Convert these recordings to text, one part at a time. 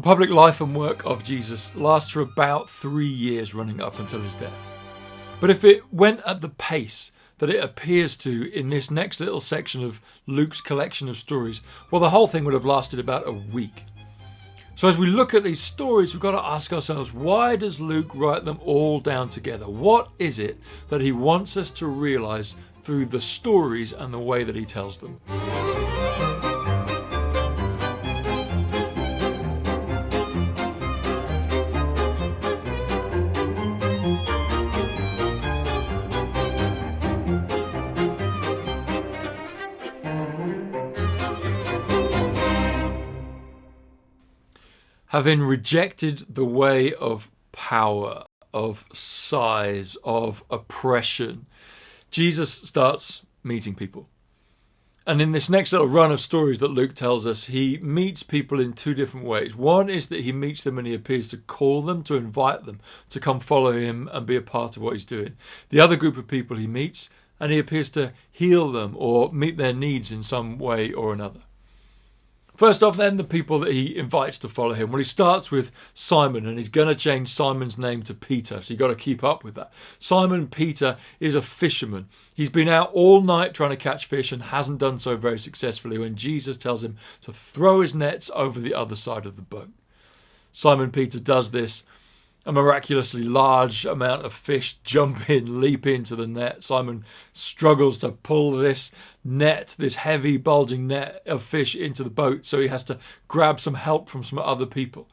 public life and work of Jesus lasts for about 3 years running up until his death. But if it went at the pace that it appears to in this next little section of Luke's collection of stories, well, the whole thing would have lasted about a week. So as we look at these stories, we've got to ask ourselves, why does Luke write them all down together? What is it that he wants us to realise through the stories and the way that he tells them? Having rejected the way of power, of size, of oppression, Jesus starts meeting people. And in this next little run of stories that Luke tells us, he meets people in two different ways. One is that he meets them and he appears to call them, to invite them to come follow him and be a part of what he's doing. The other group of people he meets, and he appears to heal them or meet their needs in some way or another. First off, then, the people that he invites to follow him. Well, he starts with Simon, and he's going to change Simon's name to Peter, so you've got to keep up with that. Simon Peter is a fisherman. He's been out all night trying to catch fish and hasn't done so very successfully when Jesus tells him to throw his nets over the other side of the boat. Simon Peter does this. A miraculously large amount of fish jump in, leap into the net. Simon struggles to pull this net, this heavy, bulging net of fish into the boat, so he has to grab some help from some other people.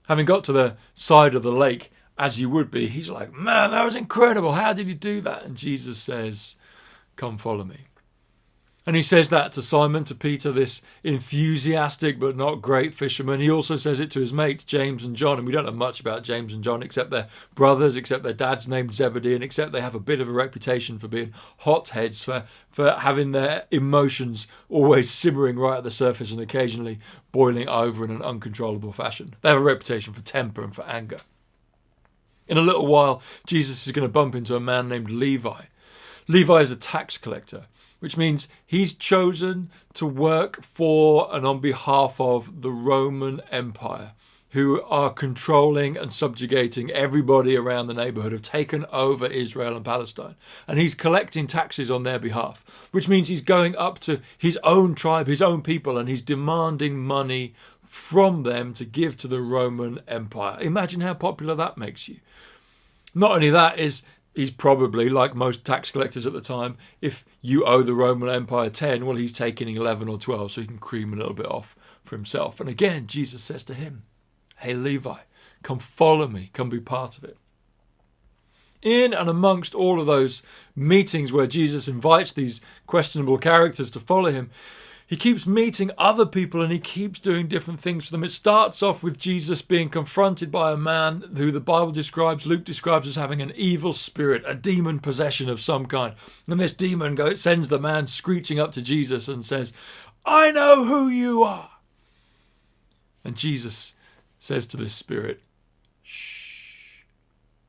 Having got to the side of the lake, as you would be, he's like, man, that was incredible. How did you do that? And Jesus says, come follow me. And he says that to Simon, to Peter, this enthusiastic but not great fisherman. He also says it to his mates, James and John. And we don't know much about James and John, except they're brothers, except their dad's named Zebedee, and except they have a bit of a reputation for being hotheads, for having their emotions always simmering right at the surface and occasionally boiling over in an uncontrollable fashion. They have a reputation for temper and for anger. In a little while, Jesus is going to bump into a man named Levi. Levi is a tax collector, which means he's chosen to work for and on behalf of the Roman Empire, who are controlling and subjugating everybody around the neighborhood, have taken over Israel and Palestine. And he's collecting taxes on their behalf, which means he's going up to his own tribe, his own people, and he's demanding money from them to give to the Roman Empire. Imagine how popular that makes you. Not only that, he's probably, like most tax collectors at the time, if you owe the Roman Empire 10, well, he's taking 11 or 12, so he can cream a little bit off for himself. And again, Jesus says to him, hey, Levi, come follow me, come be part of it. In and amongst all of those meetings where Jesus invites these questionable characters to follow him, he keeps meeting other people and he keeps doing different things for them. It starts off with Jesus being confronted by a man who the Bible describes, Luke describes as having an evil spirit, a demon possession of some kind. And this demon sends the man screeching up to Jesus and says, I know who you are. And Jesus says to this spirit, shh,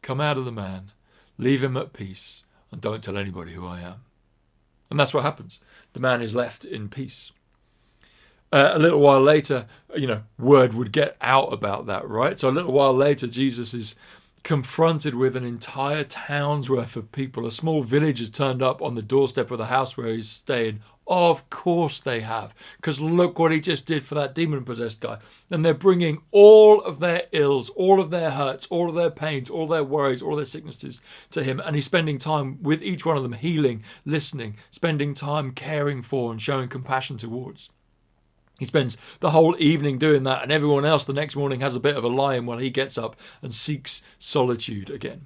come out of the man, leave him at peace, and don't tell anybody who I am. And that's what happens. The man is left in peace. A little while later, word would get out about that, right? So a little while later, Jesus is confronted with an entire town's worth of people. A small village has turned up on the doorstep of the house where he's staying. Of course they have, because look what he just did for that demon-possessed guy. And they're bringing all of their ills, all of their hurts, all of their pains, all their worries, all their sicknesses to him. And he's spending time with each one of them, healing, listening, spending time caring for and showing compassion towards. He spends the whole evening doing that, and everyone else the next morning has a bit of a lie-in while he gets up and seeks solitude again.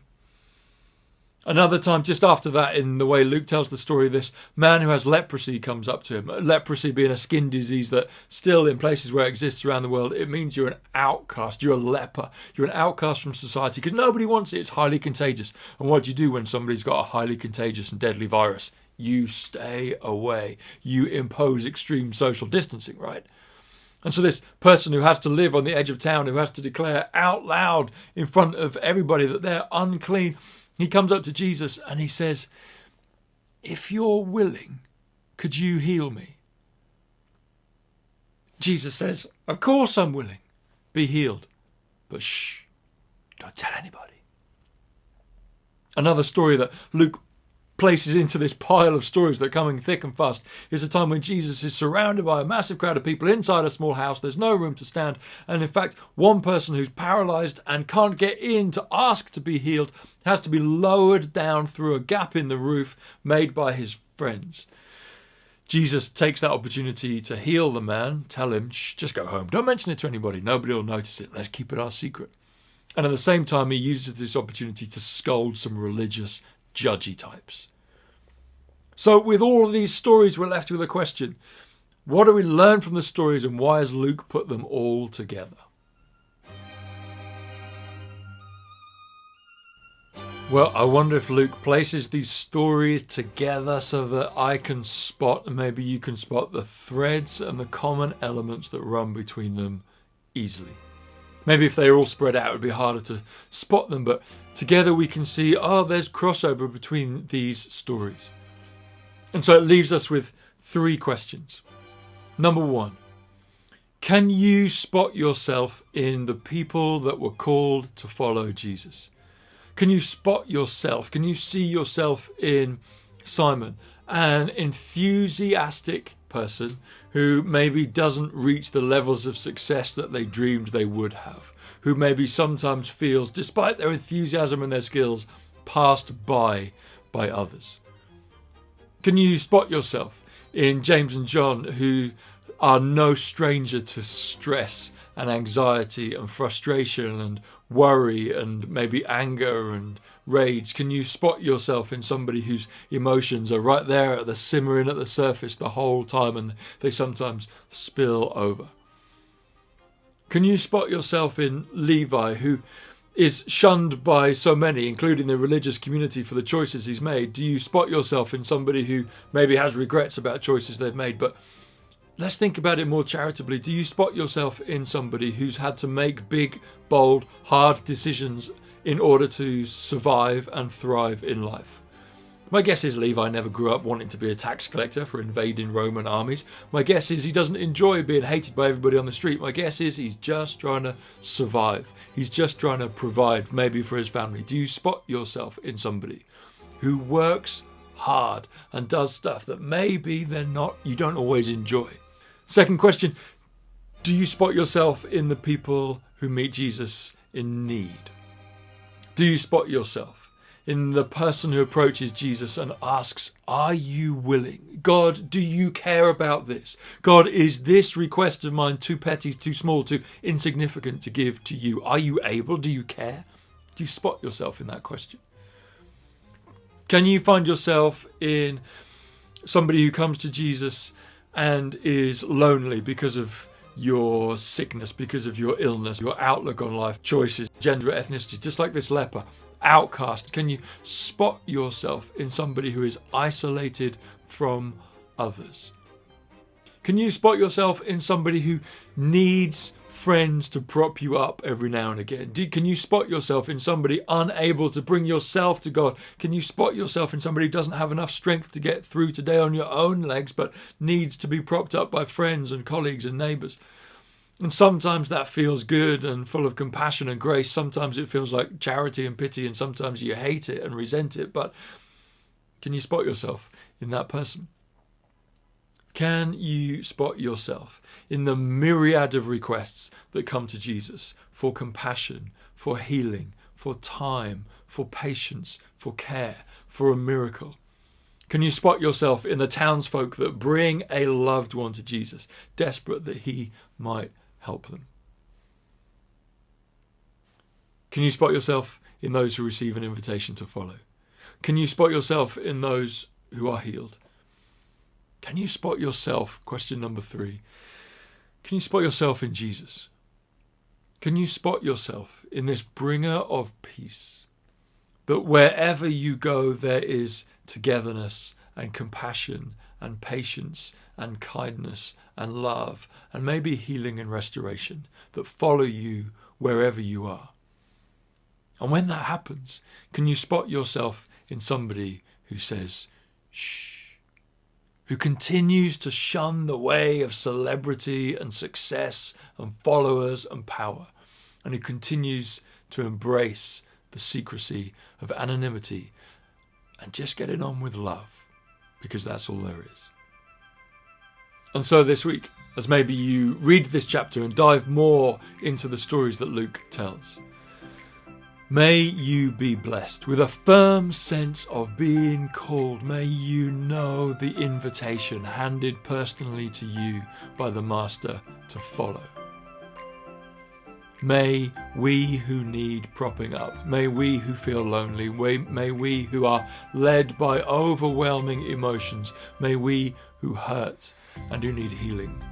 Another time, just after that, in the way Luke tells the story, this man who has leprosy comes up to him. Leprosy being a skin disease that still in places where it exists around the world, it means you're an outcast, you're a leper, you're an outcast from society because nobody wants it, it's highly contagious. And what do you do when somebody's got a highly contagious and deadly virus? You stay away. You impose extreme social distancing, right? And so this person who has to live on the edge of town, who has to declare out loud in front of everybody that they're unclean, he comes up to Jesus and he says, if you're willing, could you heal me? Jesus says, of course I'm willing. be healed. But shh, don't tell anybody. Another story that Luke places into this pile of stories that are coming thick and fast is a time when Jesus is surrounded by a massive crowd of people inside a small house. There's no room to stand. And in fact, one person who's paralyzed and can't get in to ask to be healed has to be lowered down through a gap in the roof made by his friends. Jesus takes that opportunity to heal the man, tell him, shh, just go home. Don't mention it to anybody. Nobody will notice it. Let's keep it our secret. And at the same time, he uses this opportunity to scold some religious, judgy types. So with all of these stories, we're left with a question. What do we learn from the stories, and why has Luke put them all together? Well, I wonder if Luke places these stories together so that I can spot, and maybe you can spot, the threads and the common elements that run between them easily. Maybe if they were all spread out, it would be harder to spot them, but together we can see, there's crossover between these stories. And so it leaves us with 3 questions. Number 1, can you spot yourself in the people that were called to follow Jesus? Can you spot yourself? Can you see yourself in Simon, an enthusiastic person who maybe doesn't reach the levels of success that they dreamed they would have, who maybe sometimes feels, despite their enthusiasm and their skills, passed by others? Can you spot yourself in James and John, who are no stranger to stress and anxiety and frustration and worry and maybe anger and rage? Can you spot yourself in somebody whose emotions are right there at the simmering at the surface the whole time, and they sometimes spill over? Can you spot yourself in Levi, who is shunned by so many, including the religious community, for the choices he's made? Do you spot yourself in somebody who maybe has regrets about choices they've made? But let's think about it more charitably. Do you spot yourself in somebody who's had to make big, bold, hard decisions in order to survive and thrive in life? My guess is Levi never grew up wanting to be a tax collector for invading Roman armies. My guess is he doesn't enjoy being hated by everybody on the street. My guess is he's just trying to survive. He's just trying to provide maybe for his family. Do you spot yourself in somebody who works hard and does stuff that maybe you don't always enjoy? Second question, do you spot yourself in the people who meet Jesus in need? Do you spot yourself in the person who approaches Jesus and asks, are you willing? God, do you care about this? God, is this request of mine too petty, too small, too insignificant to give to you? Are you able? Do you care? Do you spot yourself in that question? Can you find yourself in somebody who comes to Jesus and is lonely because of your sickness, because of your illness, your outlook on life, choices, gender, ethnicity, just like this leper, outcast? Can you spot yourself in somebody who is isolated from others? Can you spot yourself in somebody who needs friends to prop you up every now and again? Can you spot yourself in somebody unable to bring yourself to God? Can you spot yourself in somebody who doesn't have enough strength to get through today on your own legs, but needs to be propped up by friends and colleagues and neighbours? And sometimes that feels good and full of compassion and grace. Sometimes it feels like charity and pity, and sometimes you hate it and resent it. But can you spot yourself in that person? Can you spot yourself in the myriad of requests that come to Jesus for compassion, for healing, for time, for patience, for care, for a miracle? Can you spot yourself in the townsfolk that bring a loved one to Jesus, desperate that he might help them? Can you spot yourself in those who receive an invitation to follow? Can you spot yourself in those who are healed? Can you spot yourself, question number 3, can you spot yourself in Jesus? Can you spot yourself in this bringer of peace? That wherever you go, there is togetherness and compassion and patience and kindness and love and maybe healing and restoration that follow you wherever you are. And when that happens, can you spot yourself in somebody who says, shh, who continues to shun the way of celebrity and success and followers and power, and who continues to embrace the secrecy of anonymity and just getting on with love, because that's all there is. And so this week, as maybe you read this chapter and dive more into the stories that Luke tells, may you be blessed with a firm sense of being called. May you know the invitation handed personally to you by the Master to follow. May we who need propping up, may we who feel lonely, may we who are led by overwhelming emotions, may we who hurt and who need healing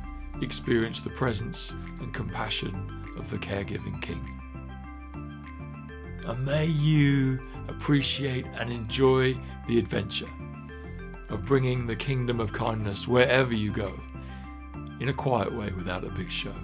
experience the presence and compassion of the caregiving King. And may you appreciate and enjoy the adventure of bringing the kingdom of kindness wherever you go, in a quiet way without a big show.